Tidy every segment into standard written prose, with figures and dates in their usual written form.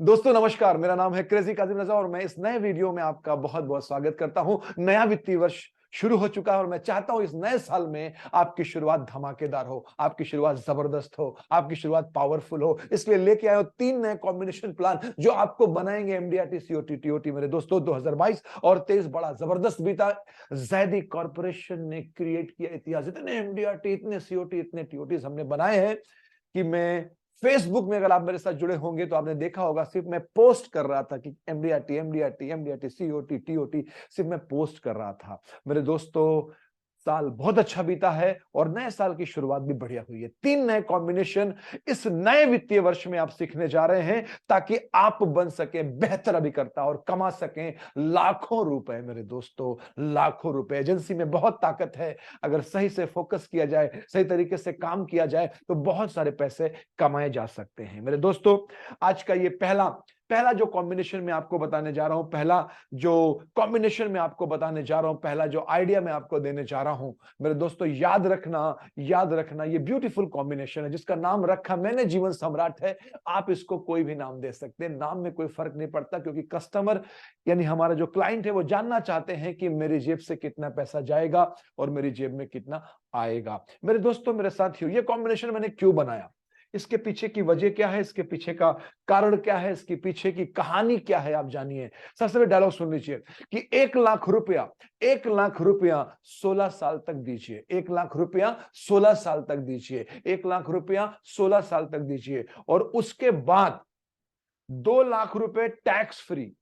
दोस्तों नमस्कार, मेरा नाम है क्रेजी काजिम रजा और मैं इस नए वीडियो में आपका बहुत बहुत स्वागत करता हूं। नया वित्तीय वर्ष शुरू हो चुका है और मैं चाहता हूं इस नए साल में आपकी शुरुआत धमाकेदार हो, आपकी शुरुआत जबरदस्त हो, आपकी शुरुआत पावरफुल हो। इसलिए लेके आए हो 3 नए कॉम्बिनेशन प्लान जो आपको बनाएंगे एमडीआरटी सीओटी टीओटी। मेरे दोस्तों 2022 और 23 बड़ा जबरदस्त बीता। जैदी कॉर्पोरेशन ने क्रिएट किया इतिहास। इतने एमडीआरटी, इतने सीओटी, इतने टीओटी हमने बनाए हैं कि मैं फेसबुक में, अगर आप मेरे साथ जुड़े होंगे तो आपने देखा होगा, सिर्फ मैं पोस्ट कर रहा था कि MDRT MDRT MDRT COT TOT, सिर्फ मैं पोस्ट कर रहा था। मेरे दोस्तों साल बहुत अच्छा बीता है और नए साल की शुरुआत भी बढ़िया हुई है। 3 नए कॉम्बिनेशन इस नए वित्तीय वर्ष में आप सीखने जा रहे हैं ताकि आप बन सके बेहतर अभिकर्ता और कमा सकें लाखों रुपए। मेरे दोस्तों लाखों रुपए, एजेंसी में बहुत ताकत है। अगर सही से फोकस किया जाए, सही तरीके से काम किया जाए तो बहुत सारे पैसे कमाए जा सकते हैं। मेरे दोस्तों आज का ये पहला जो कॉम्बिनेशन में आपको बताने जा रहा हूं, पहला जो आइडिया मैं आपको देने जा रहा हूं, मेरे दोस्तों याद रखना ये ब्यूटीफुल कॉम्बिनेशन है जिसका नाम रखा मैंने जीवन सम्राट है। आप इसको कोई भी नाम दे सकते हैं, नाम में कोई फर्क नहीं पड़ता, क्योंकि कस्टमर यानी हमारा जो क्लाइंट है वो जानना चाहते हैं कि मेरी जेब से कितना पैसा जाएगा और मेरी जेब में कितना आएगा। मेरे दोस्तों, मेरे साथियों, ये कॉम्बिनेशन मैंने क्यों बनाया, इसके पीछे की वजह क्या है, इसके पीछे का कारण क्या है, इसके पीछे की कहानी क्या है, आप जानिए। सबसे पहले डायलॉग सुन लीजिए कि 1 लाख रुपया 16 साल तक दीजिए। 1 लाख रुपया 16 साल तक दीजिए। 1 लाख रुपया 16 साल तक दीजिए और उसके बाद 2 लाख रुपए टैक्स फ्री।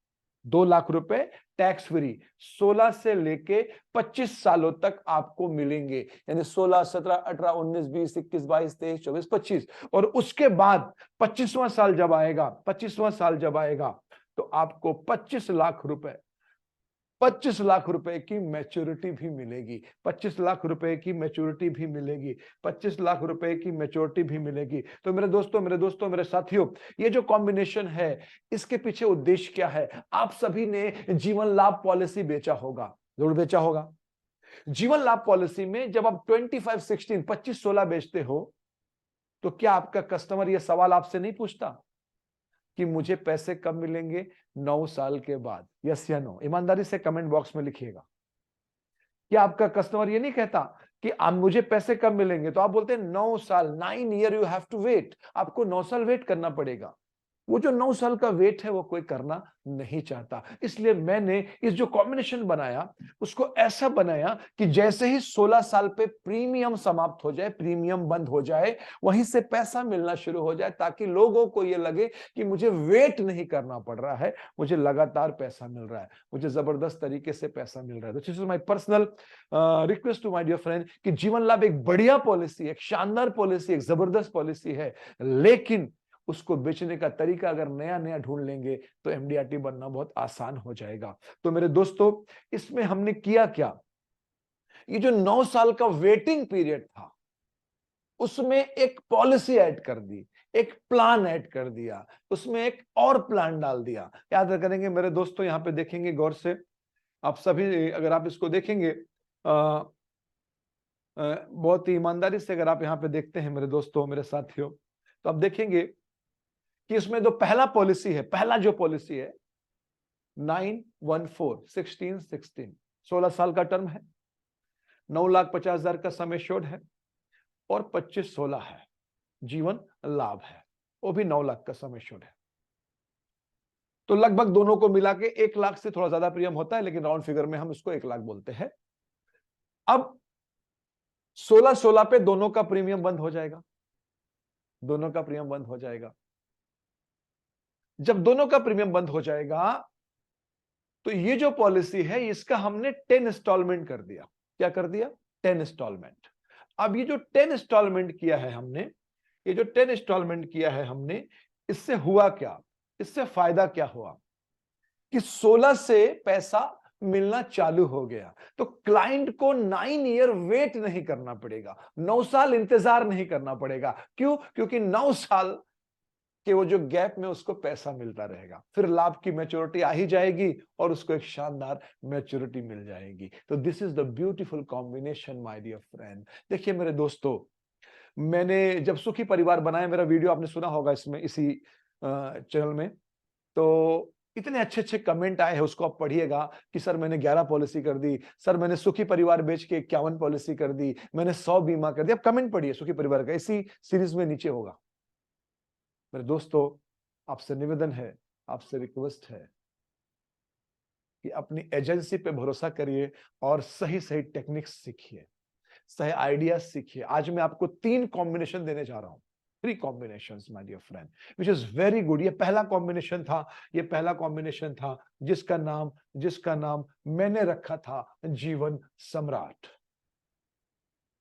2 लाख रुपए टैक्स फ्री 16 से लेके 25 सालों तक आपको मिलेंगे। यानी 16, 17, 18, 19, 20, 21, 22, 23, 24, 25। और उसके बाद 25वां साल जब आएगा तो आपको 25 लाख रुपए की मैच्योरिटी भी मिलेगी। 25 लाख रुपए की मैच्योरिटी भी मिलेगी। 25 लाख रुपए की मैच्योरिटी भी मिलेगी। तो मेरे साथियों, ये जो कॉम्बिनेशन है इसके पीछे उद्देश्य क्या है। आप सभी ने जीवन लाभ पॉलिसी बेचा होगा, जरूर बेचा होगा। जीवन लाभ पॉलिसी में जब आप 25-16 25-16 बेचते हो तो क्या आपका कस्टमर यह सवाल आपसे नहीं पूछता कि मुझे पैसे कब मिलेंगे? 9 साल के बाद। यस या नो? ईमानदारी से कमेंट बॉक्स में लिखिएगा। क्या आपका कस्टमर ये नहीं कहता कि आप मुझे पैसे कब मिलेंगे? तो आप बोलते हैं 9 साल, 9 year you have to wait. आपको 9 साल वेट करना पड़ेगा। वो जो 9 साल का वेट है वो कोई करना नहीं चाहता। इसलिए मैंने इस जो कॉम्बिनेशन बनाया उसको ऐसा बनाया कि जैसे ही 16 साल पे प्रीमियम समाप्त हो जाए, प्रीमियम बंद हो जाए, वहीं से पैसा मिलना शुरू हो जाए, ताकि लोगों को ये लगे कि मुझे वेट नहीं करना पड़ रहा है, मुझे लगातार पैसा मिल रहा है, मुझे जबरदस्त तरीके से पैसा मिल रहा है। This is my personal request to my dear friend कि जीवन लाभ एक बढ़िया पॉलिसी, एक शानदार पॉलिसी, एक जबरदस्त पॉलिसी है, लेकिन उसको बेचने का तरीका अगर नया नया ढूंढ लेंगे तो एमडीआरटी बनना बहुत आसान हो जाएगा। तो मेरे दोस्तों, इसमें हमने किया क्या, ये जो 9 साल का वेटिंग पीरियड था उसमें एक पॉलिसी ऐड कर दी, एक प्लान ऐड कर दिया, उसमें एक और प्लान डाल दिया। याद करेंगे मेरे दोस्तों, यहां पे देखेंगे गौर से, आप सभी अगर आप इसको देखेंगे बहुत ही ईमानदारी से, अगर आप यहां पे देखते हैं मेरे दोस्तों, मेरे साथियों, तो आप देखेंगे कि इसमें जो पहला जो पॉलिसी है 914 16 साल का टर्म है, 9,50,000 का सम एश्योर्ड है और 25-16 है, जीवन लाभ है, वो भी 9 लाख का सम एश्योर्ड है। तो लगभग दोनों को मिला के 1 लाख से थोड़ा ज्यादा प्रीमियम होता है, लेकिन राउंड फिगर में हम इसको 1 लाख बोलते हैं। अब 16-16 पे दोनों का प्रीमियम बंद हो जाएगा। दोनों का प्रीमियम बंद हो जाएगा। जब दोनों का प्रीमियम बंद हो जाएगा तो ये जो पॉलिसी है इसका हमने 10 इंस्टॉलमेंट कर दिया। क्या कर दिया? 10 इंस्टॉलमेंट। अब ये जो 10 इंस्टॉलमेंट किया है हमने, ये जो 10 इंस्टॉलमेंट किया है हमने, इससे हुआ क्या, इससे फायदा क्या हुआ कि 16 से पैसा मिलना चालू हो गया। तो क्लाइंट को 9 ईयर वेट नहीं करना पड़ेगा, 9 साल इंतजार नहीं करना पड़ेगा। क्यों? क्योंकि 9 साल कि वो जो गैप में उसको पैसा मिलता रहेगा, फिर लाभ की मैच्योरिटी आ ही जाएगी और उसको एक शानदार मैच्योरिटी मिल जाएगी। तो this is the beautiful combination my dear friend. देखिए मेरे दोस्तों, मैंने जब सुखी परिवार बनाया, मेरा वीडियो आपने सुना होगा इसमें, इसी चैनल में, तो इतने अच्छे अच्छे कमेंट आए हैं, उसको आप पढ़िएगा कि सर मैंने 11 पॉलिसी कर दी, सर मैंने सुखी परिवार बेच के 51 पॉलिसी कर दी, मैंने 100 बीमा कर दिया। आप कमेंट पढ़िए सुखी परिवार का, इसी सीरीज में नीचे होगा। मेरे दोस्तों, आपसे निवेदन है, आपसे रिक्वेस्ट है कि अपनी एजेंसी पे भरोसा करिए और सही सही टेक्निक्स सीखिए, सही आइडियाज सीखिए। आज मैं आपको 3 कॉम्बिनेशन देने जा रहा हूं, 3 combinations my dear friend, which is very good. ये पहला कॉम्बिनेशन था जिसका नाम मैंने रखा था जीवन सम्राट।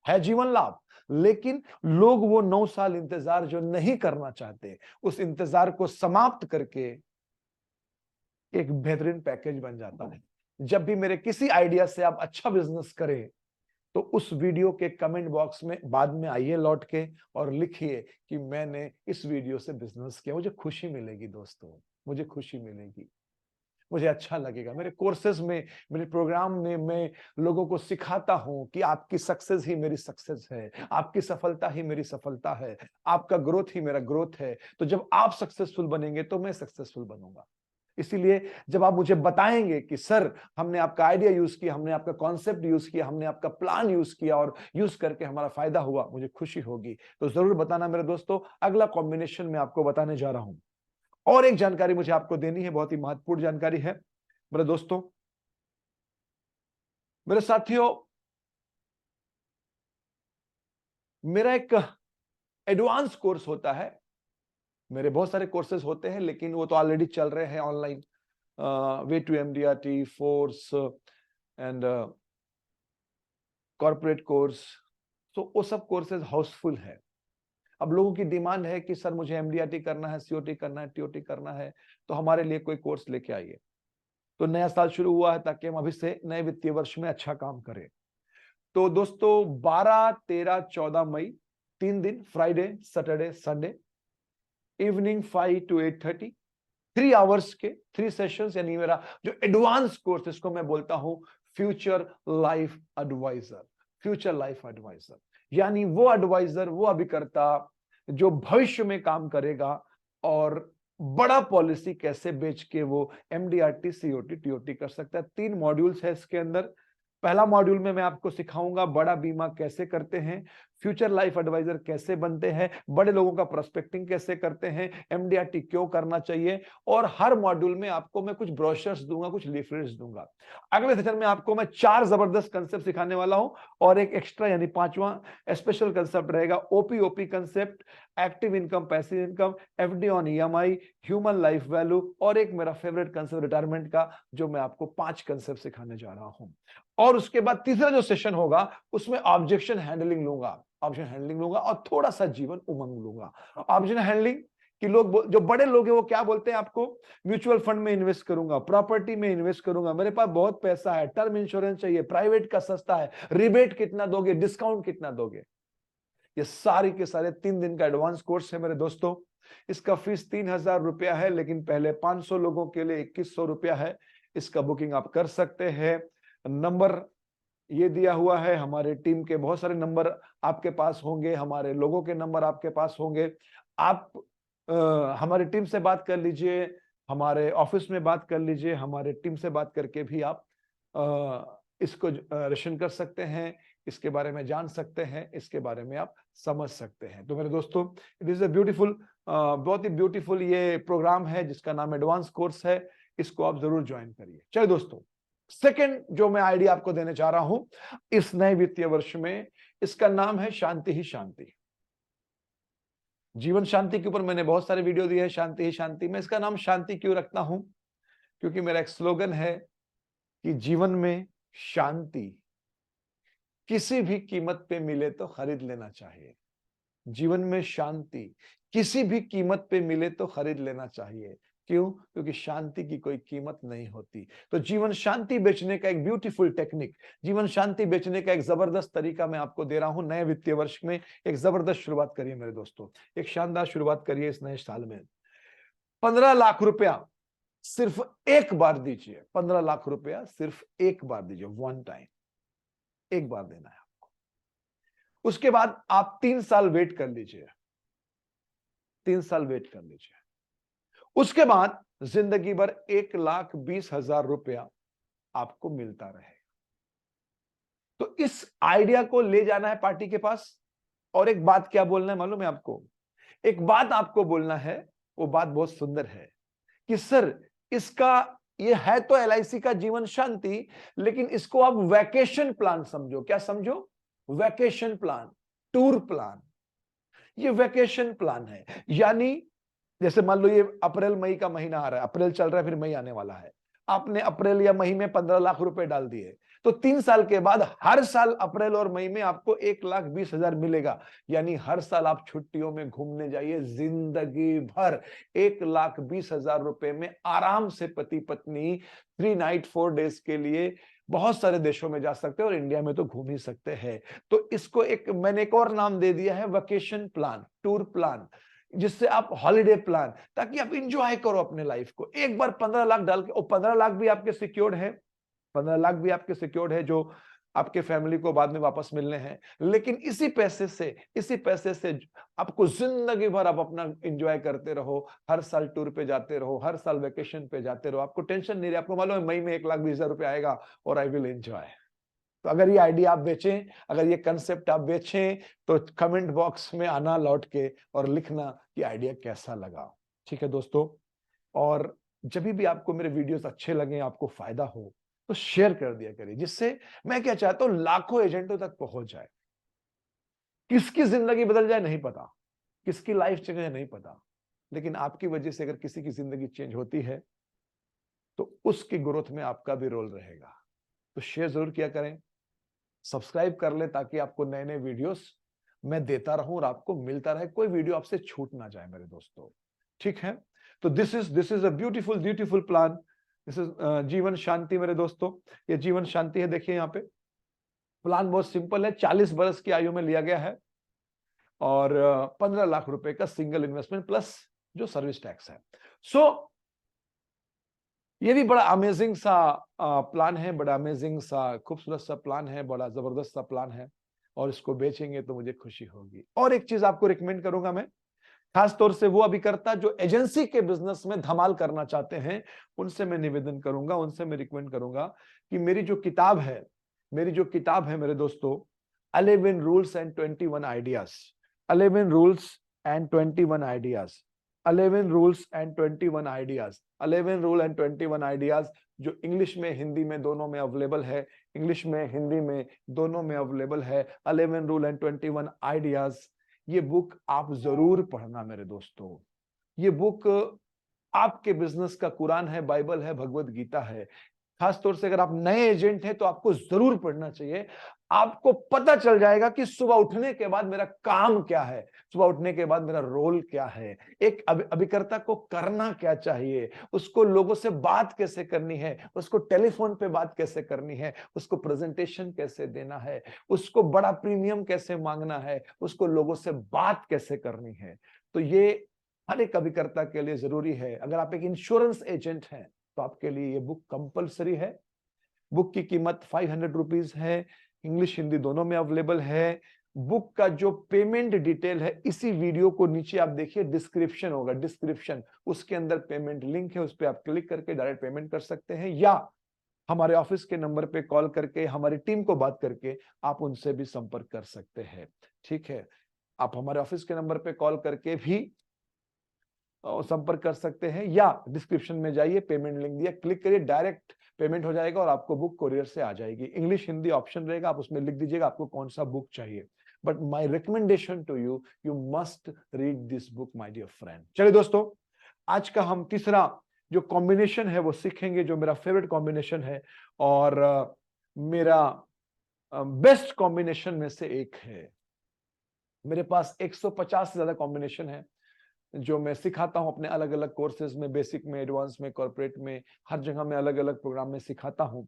है जीवन लाभ, लेकिन लोग वो 9 साल इंतजार जो नहीं करना चाहते, उस इंतजार को समाप्त करके एक बेहतरीन पैकेज बन जाता है। जब भी मेरे किसी आइडिया से आप अच्छा बिजनेस करें, तो उस वीडियो के कमेंट बॉक्स में बाद में आइए लौट के और लिखिए कि मैंने इस वीडियो से बिजनेस किया। मुझे खुशी मिलेगी दोस्तों, मुझे खुशी मिलेगी, मुझे अच्छा लगेगा। मेरे कोर्सेज में, मेरे प्रोग्राम में मैं लोगों को सिखाता हूं कि आपकी सक्सेस ही मेरी सक्सेस है, आपकी सफलता ही मेरी सफलता है, आपका ग्रोथ ही मेरा ग्रोथ है। तो जब आप सक्सेसफुल बनेंगे तो मैं सक्सेसफुल बनूंगा। इसीलिए जब आप मुझे बताएंगे कि सर हमने आपका आइडिया यूज किया, हमने आपका कॉन्सेप्ट यूज किया, हमने आपका प्लान यूज किया और यूज करके हमारा फायदा हुआ, मुझे खुशी होगी। तो जरूर बताना मेरे दोस्तों। अगला कॉम्बिनेशन मैं आपको बताने जा रहा हूं। और एक जानकारी मुझे आपको देनी है, बहुत ही महत्वपूर्ण जानकारी है मेरे दोस्तों, मेरे साथियों। मेरा एक एडवांस कोर्स होता है, मेरे बहुत सारे कोर्सेज होते हैं लेकिन वो तो ऑलरेडी चल रहे हैं online. Way to MDRT, force and corporate course, तो वो सब कोर्सेज हाउसफुल है। अब लोगों की डिमांड है कि सर मुझे एमडीआरटी करना है, सीओटी करना है, टीओटी करना है, तो हमारे लिए कोई कोर्स लेके आइए। तो नया साल शुरू हुआ है ताकि हम अभी से नए वित्तीय वर्ष में अच्छा काम करें। तो दोस्तों 12, 13, 14 मई 3 दिन, Friday, Saturday, Sunday, evening 5 to 8:30, 3 hours के 3 सेशंस। यानी मेरा जो एडवांस कोर्स, इसको मैं बोलता हूं future life advisor. Future life advisor यानी वो एडवाइजर, वो अभिकर्ता जो भविष्य में काम करेगा और बड़ा पॉलिसी कैसे बेच के वो एमडीआरटी, सीओटी, टीओटी कर सकता है। 3 मॉड्यूल्स है इसके अंदर। पहला मॉड्यूल में मैं आपको सिखाऊंगा बड़ा बीमा कैसे करते हैं, फ्यूचर लाइफ एडवाइजर कैसे बनते हैं, बड़े लोगों का प्रोस्पेक्टिंग कैसे करते हैं, एमडीआरटी क्यों करना चाहिए। और हर मॉड्यूल में आपको मैं कुछ ब्रोशर्स दूंगा, कुछ लीफलेट्स दूंगा। अगले सेशन में आपको मैं 4 जबरदस्त कंसेप्ट सिखाने वाला हूं और एक एक्स्ट्रा यानी 5वां स्पेशल कंसेप्ट रहेगा OPOP concept, active income, passive income, FD on EMI, human life value, और एक मेरा फेवरेट कंसेप्ट रिटायरमेंट का, जो मैं आपको 5 कंसेप्ट सिखाने जा रहा हूं। और उसके बाद तीसरा जो सेशन होगा उसमें ऑब्जेक्शन हैंडलिंग लूंगा और थोड़ा सा जीवन उमंग लूंगा। ऑब्जेक्शन हैंडलिंग कि लोग, जो बड़े लोग हैं वो क्या बोलते हैं आपको, म्यूचुअल फंड में इन्वेस्ट करूंगा, प्रॉपर्टी में इन्वेस्ट करूंगा, मेरे पास बहुत पैसा है, टर्म इंश्योरेंस चाहिए, प्राइवेट का सस्ता है, रिबेट कितना दोगे, डिस्काउंट कितना दोगे। ये सारी के सारे 3 दिन का एडवांस कोर्स है मेरे दोस्तों। इसका फीस 3000 रुपया है, लेकिन पहले 500 लोगों के लिए 2100 रुपया है। इसका बुकिंग आप कर सकते हैं। नंबर ये दिया हुआ है, हमारे टीम के बहुत सारे नंबर आपके पास होंगे, हमारे लोगों के नंबर आपके पास होंगे। आप हमारी टीम से बात कर लीजिए, हमारे ऑफिस में बात कर लीजिए, हमारे टीम से बात करके भी आप इसको रजिस्ट्रेशन कर सकते हैं, इसके बारे में जान सकते हैं, इसके बारे में आप समझ सकते हैं। तो मेरे दोस्तों, इट इज अ ब्यूटीफुल, बहुत ही ब्यूटीफुल ये प्रोग्राम है जिसका नाम एडवांस कोर्स है। इसको आप जरूर ज्वाइन करिए। चलिए दोस्तों, सेकंड जो मैं आइडिया आपको देने जा रहा हूं इस नए वित्तीय वर्ष में, इसका नाम है शांति ही शांति। जीवन शांति के ऊपर मैंने बहुत सारे वीडियो दिए हैं, शांति ही शांति। मैं इसका नाम शांति क्यों रखता हूं, क्योंकि मेरा एक स्लोगन है कि जीवन में शांति किसी भी कीमत पे मिले तो खरीद लेना चाहिए। जीवन में शांति किसी भी कीमत पे मिले तो खरीद लेना चाहिए। क्यों? क्योंकि शांति की कोई कीमत नहीं होती। तो जीवन शांति बेचने का एक ब्यूटीफुल टेक्निक, जीवन शांति बेचने का एक जबरदस्त तरीका मैं आपको दे रहा हूं। नए वित्तीय वर्ष में एक जबरदस्त शुरुआत करिए मेरे दोस्तों, एक शानदार शुरुआत करिए इस नए साल में। 15 लाख रुपया सिर्फ एक बार दीजिए, 15 लाख रुपया सिर्फ एक बार दीजिए, वन टाइम, एक बार देना है आपको। उसके बाद आप 3 साल वेट कर लीजिए, 3 साल वेट कर लीजिए। उसके बाद जिंदगी भर 1,20,000 रुपया आपको मिलता रहे। तो इस आइडिया को ले जाना है पार्टी के पास। और एक बात क्या बोलना है मालूम है आपको? एक बात आपको बोलना है, वो बात बहुत सुंदर है कि सर इसका ये है तो LIC का जीवन शांति, लेकिन इसको आप वैकेशन प्लान समझो। क्या समझो? Vacation plan, tour plan. ये वैकेशन प्लान है। यानी जैसे मान लो ये अप्रैल मई का महीना आ रहा है, अप्रैल चल रहा है, फिर मई आने वाला है। आपने अप्रैल या मई में 15 लाख रुपए डाल दिए, तो 3 साल के बाद हर साल अप्रैल और मई में आपको 1,20,000 मिलेगा। यानी हर साल आप छुट्टियों में घूमने जाइए, जिंदगी भर 1,20,000 रुपए में आराम से पति पत्नी 3 नाइट 4 डेज के लिए बहुत सारे देशों में जा सकते हैं, और इंडिया में तो घूम ही सकते हैं। तो इसको मैंने एक और नाम दे दिया है, वेकेशन प्लान, टूर प्लान, जिससे आप हॉलिडे प्लान, ताकि आप इंजॉय करो अपने लाइफ को। एक बार 15 लाख डाल के, और 15 लाख भी आपके सिक्योर्ड है, 15 लाख भी आपके सिक्योर्ड है, जो आपके फैमिली को बाद में वापस मिलने हैं। लेकिन इसी पैसे से आपको जिंदगी भर आप अपना एंजॉय करते रहो, हर साल टूर पे जाते रहो, हर साल वेकेशन पे जाते रहो, आपको टेंशन नहीं रही। आपको मालूम है मई में 1,20,000 रुपए आएगा और आई विल एंजॉय। तो अगर ये आइडिया आप बेचें, अगर ये कंसेप्ट आप बेचें, तो कमेंट बॉक्स में आना लौट के और लिखना कि आइडिया कैसा लगा। ठीक है दोस्तों? और जब भी आपको मेरे वीडियोस अच्छे लगे, आपको फायदा हो, तो शेयर कर दिया करिए, जिससे मैं क्या चाहता हूं, लाखों एजेंटों तक पहुंच जाए। किसकी जिंदगी बदल जाए नहीं पता, किसकी लाइफ चेंज है नहीं पता, लेकिन आपकी वजह से अगर किसी की जिंदगी चेंज होती है, तो उसकी ग्रोथ में आपका भी रोल रहेगा। तो शेयर जरूर किया करें, सब्सक्राइब कर ले, ताकि आपको नए नए वीडियोस मैं देता रहूं और आपको मिलता रहे, कोई वीडियो आपसे छूट ना जाए मेरे दोस्तों। ठीक है? तो this is a beautiful plan. This is जीवन शांति मेरे दोस्तों। ये जीवन शांति है, देखिए यहाँ पे प्लान बहुत सिंपल है, 40 वर्ष की आयु में लिया गया है, और 15 लाख रुपए का सिंगल इन्वेस्टमेंट प्लस जो सर्विस टैक्स है। सो ये भी बड़ा अमेजिंग सा प्लान है, बड़ा अमेजिंग सा खूबसूरत सा प्लान है, बड़ा जबरदस्त सा प्लान है, और इसको बेचेंगे तो मुझे खुशी होगी। और एक चीज आपको रिकमेंड करूंगा मैं, खास तौर से वो अभिकर्ता जो एजेंसी के बिजनेस में धमाल करना चाहते हैं, उनसे मैं निवेदन करूंगा, उनसे मैं रिकमेंड करूंगा कि मेरी जो किताब है मेरे दोस्तों, 11 rules and 21 ideas, 11 rules and 21 ideas, 11 rules and 21 ideas, 11 rule and 21 ideas, जो इंग्लिश में हिंदी में दोनों में अवेलेबल है, इंग्लिश में हिंदी में दोनों में अवेलेबल है, 11 रूल एंड 21 आइडियाज। ये बुक आप जरूर पढ़ना मेरे दोस्तों। ये बुक आपके बिजनेस का कुरान है, बाइबल है, भगवत गीता है। खास तौर से अगर आप नए एजेंट हैं तो आपको जरूर पढ़ना चाहिए। आपको पता चल जाएगा कि सुबह उठने के बाद मेरा काम क्या है, सुबह उठने के बाद मेरा रोल क्या है, एक अभिकर्ता को करना क्या चाहिए, उसको लोगों से बात कैसे करनी है, उसको टेलीफोन पे बात कैसे करनी है, उसको प्रेजेंटेशन कैसे देना है, उसको बड़ा प्रीमियम कैसे मांगना है, उसको लोगों से बात कैसे करनी है। तो ये हर एक अभिकर्ता के लिए जरूरी है। अगर आप एक इंश्योरेंस एजेंट हैं तो आपके लिए ये बुक कंपलसरी है। बुक की कीमत 500 रुपीज है, इंग्लिश हिंदी दोनों में अवेलेबल है। बुक का जो पेमेंट डिटेल है, इसी वीडियो को नीचे आप देखिए, डिस्क्रिप्शन होगा, डिस्क्रिप्शन, उसके अंदर पेमेंट लिंक है, उस पर आप क्लिक करके डायरेक्ट पेमेंट कर सकते हैं, या हमारे ऑफिस के नंबर पे कॉल करके हमारी टीम को बात करके आप उनसे भी संपर्क कर सकते हैं। ठीक है? आप हमारे ऑफिस के नंबर पे कॉल करके भी संपर्क कर सकते हैं, या डिस्क्रिप्शन में जाइए, पेमेंट लिंक दिया, क्लिक करिए, डायरेक्ट पेमेंट हो जाएगा और आपको बुक कोरियर से आ जाएगी। इंग्लिश हिंदी ऑप्शन रहेगा, आप उसमें लिख दीजिएगा आपको कौन सा बुक चाहिए। But my recommendation to you, you must read this book my dear friend. चलिए दोस्तों, आज का हम तीसरा जो कॉम्बिनेशन है वो सीखेंगे, जो मेरा फेवरेट कॉम्बिनेशन है और मेरा बेस्ट कॉम्बिनेशन में से एक है। मेरे पास 150 से ज्यादा कॉम्बिनेशन है जो मैं सिखाता हूं अपने अलग अलग कोर्सेज में, बेसिक में, एडवांस में, कॉर्पोरेट में, हर जगह में अलग अलग प्रोग्राम में सिखाता हूं।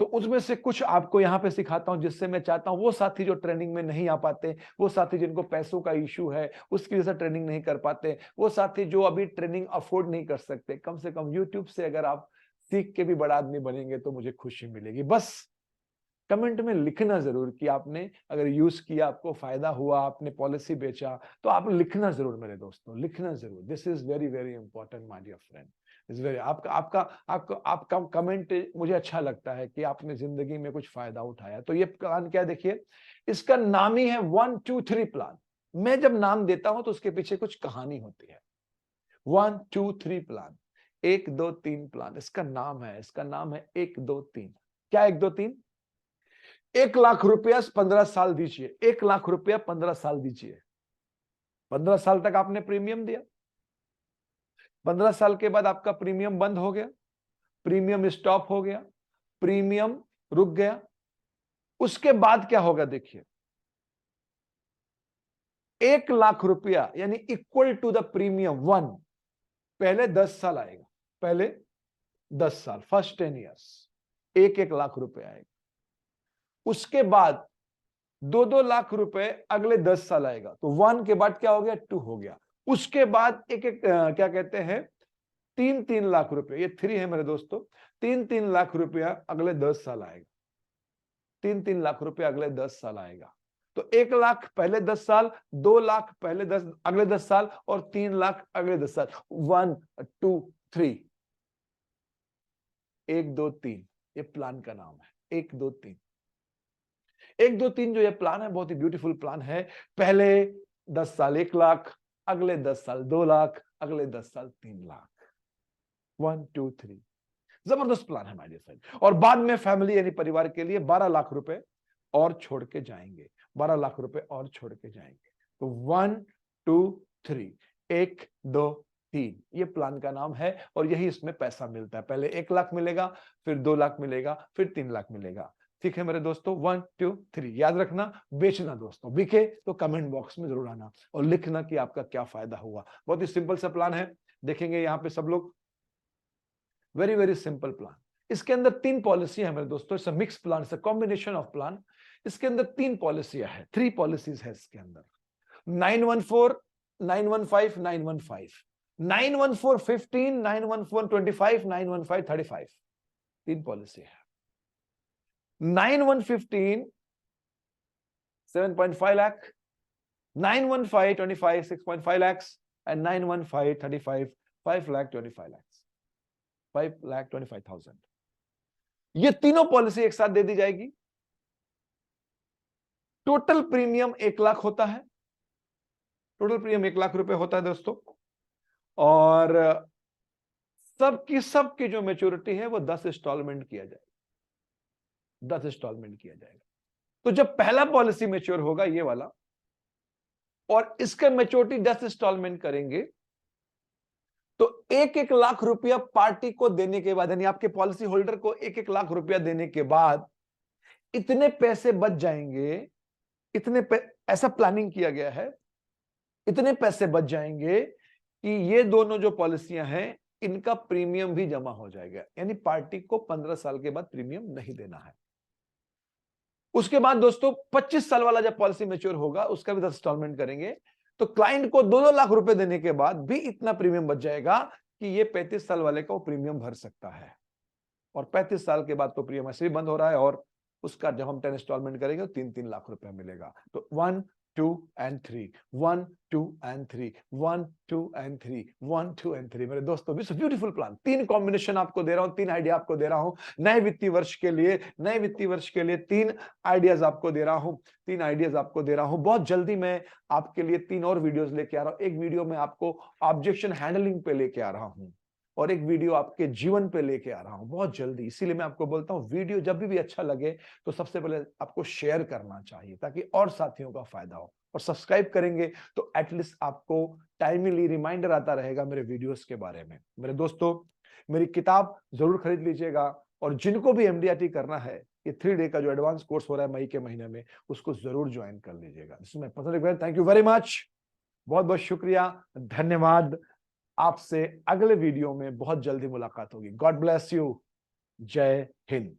तो उसमें से कुछ आपको यहाँ पे सिखाता हूं, जिससे मैं चाहता हूं वो साथी जो ट्रेनिंग में नहीं आ पाते, वो साथी जिनको पैसों का इश्यू है, उसकी वजह से ट्रेनिंग नहीं कर पाते, वो साथी जो अभी ट्रेनिंग अफोर्ड नहीं कर सकते, कम से कम यूट्यूब से अगर आप सीख के भी बड़ा आदमी बनेंगे तो मुझे खुशी मिलेगी। बस कमेंट में लिखना जरूर कि आपने अगर यूज किया, आपको फायदा हुआ, आपने पॉलिसी बेचा, तो आप लिखना जरूर मेरे दोस्तों, लिखना जरूर। This is very very important my dear friend. Is very आपका आपका आपका आपका कमेंट मुझे अच्छा लगता है कि आपने जिंदगी में कुछ फायदा उठाया। तो ये प्लान क्या, देखिए इसका नाम ही है 1 2 3 प्लान। मैं जब नाम देता हूं तो उसके पीछे कुछ कहानी होती है। 1 2 3 प्लान, 1 2 3 प्लान इसका नाम है। इसका नाम है 1 2 3। क्या 1 2 3? 1 लाख रुपया 15 साल दीजिए, 1 लाख रुपया 15 साल दीजिए। 15 साल तक आपने प्रीमियम दिया, 15 साल के बाद आपका प्रीमियम बंद हो गया, प्रीमियम स्टॉप हो गया, प्रीमियम रुक गया। उसके बाद क्या होगा देखिए, 1 लाख रुपया यानी इक्वल टू द प्रीमियम 1, पहले 10 साल आएगा, पहले 10 साल, फर्स्ट 10 ईयर्स 1 लाख रुपया आएगा। उसके बाद 2 लाख रुपए अगले 10 साल आएगा, तो 1 के बाद क्या हो गया, 2 हो गया। उसके बाद एक एक क्या कहते हैं, 3 लाख रुपए, ये 3 है मेरे दोस्तों। 3 लाख रुपया अगले 10 साल आएगा, 3 लाख रुपया अगले 10 साल आएगा। तो 1 लाख पहले 10 साल, 2 लाख पहले 10 अगले 10 साल, और 3 लाख अगले 10 साल। 1 2 3, 1 2 3 ये प्लान का नाम है। 1 2 3, 1 2 3 जो ये प्लान है बहुत ही ब्यूटीफुल प्लान है। पहले 10 साल 1 लाख, अगले 10 साल 2 लाख, अगले 10 साल 3 लाख। 1 2 3 जबरदस्त प्लान है माय डियर फ्रेंड। और बाद में फैमिली यानी परिवार के लिए 12 लाख रुपए और छोड़ के जाएंगे, 12 लाख रुपए और छोड़ के जाएंगे। तो 1 2 3, 1 2 3 ये प्लान का नाम है। और यही इसमें पैसा मिलता है, पहले 1 लाख मिलेगा, फिर 2 लाख मिलेगा, फिर 3 लाख मिलेगा। ठीक है मेरे दोस्तों, 1 2 3 याद रखना। बेचना दोस्तों, बिके तो कमेंट बॉक्स में जरूर आना और लिखना कि आपका क्या फायदा हुआ। बहुत ही सिंपल सा प्लान है, देखेंगे यहाँ पे सब लोग। Very very simple plan. इसके अंदर 3 पॉलिसी है मेरे दोस्तों, it's a mix plan, it's a combination of plan. इसके अंदर 3 पॉलिसियां है, 3 पॉलिसीज है इसके अंदर। 914 915 915, 914 15, 914 25, 915 35, 3 पॉलिसी है। 9115 7.5 lakh, 915 25 6.5 lakhs, and 915 35 5 lakh 25 lakhs, 5,25,000। ये तीनों पॉलिसी एक साथ दे दी जाएगी। टोटल प्रीमियम 1 लाख होता है, टोटल प्रीमियम 1 लाख रुपए होता है दोस्तों। और सबकी जो मैच्योरिटी है वो 10 इंस्टॉलमेंट किया जाएगा, 10 इंस्टॉलमेंट किया जाएगा। तो जब पहला पॉलिसी मैच्योर होगा ये वाला, और इसका मैच्योरिटी 10 इंस्टॉलमेंट करेंगे, तो 1-1 लाख रुपया पार्टी को देने के बाद, यानी आपके पॉलिसी होल्डर को 1-1 लाख रुपया देने के बाद इतने पैसे बच जाएंगे, ऐसा प्लानिंग किया गया है, इतने पैसे बच जाएंगे कि ये दोनों जो पॉलिसियां हैं इनका प्रीमियम भी जमा हो जाएगा। यानी पार्टी को 15 साल के बाद प्रीमियम नहीं देना है। उसके बाद दोस्तों 25 साल वाला जब पॉलिसी मैच्योर होगा उसका भी 10 इंस्टॉलमेंट करेंगे, तो क्लाइंट को 2-2 लाख रुपए देने के बाद भी इतना प्रीमियम बच जाएगा कि ये 35 साल वाले का वो प्रीमियम भर सकता है। और 35 साल के बाद तो प्रीमियम ऐसे भी बंद हो रहा है, और उसका जब हम 10 इंस्टॉलमेंट करेंगे तो 3-3 लाख रुपया मिलेगा। तो 1 2 and 3, 1 2 and 3, 1 2 and 3, 1 2 and 3 मेरे दोस्तों, इट्स ब्यूटीफुल प्लान। 3 कॉम्बिनेशन आपको दे रहा हूं, 3 आइडिया आपको दे रहा हूं नए वित्तीय वर्ष के लिए। नए वित्तीय वर्ष के लिए 3 आइडियाज आपको दे रहा हूं, 3 आइडियाज आपको दे रहा हूं। बहुत जल्दी मैं आपके लिए 3 और वीडियोस लेके आ रहा हूं। एक वीडियो में आपको ऑब्जेक्शन हैंडलिंग पे लेके आ रहा हूं, और एक वीडियो आपके जीवन पे लेके आ रहा हूं बहुत जल्दी। इसीलिए मैं आपको बोलता हूं वीडियो जब भी अच्छा लगे तो सबसे पहले आपको शेयर करना चाहिए ताकि और साथियों का फायदा हो, और सब्सक्राइब करेंगे तो एटलीस्ट आपको टाइमली रिमाइंडर आता रहेगा मेरे वीडियोस के बारे में। मेरे दोस्तों, मेरी किताब जरूर खरीद लीजिएगा, और जिनको भी एमडीआरटी करना है, ये 3 डे का जो एडवांस कोर्स हो रहा है मई के महीने में, उसको जरूर ज्वाइन कर लीजिएगा। इसमें थैंक यू वेरी मच, बहुत बहुत शुक्रिया, धन्यवाद। आपसे अगले वीडियो में बहुत जल्दी मुलाकात होगी। गॉड ब्लेस यू, जय हिंद।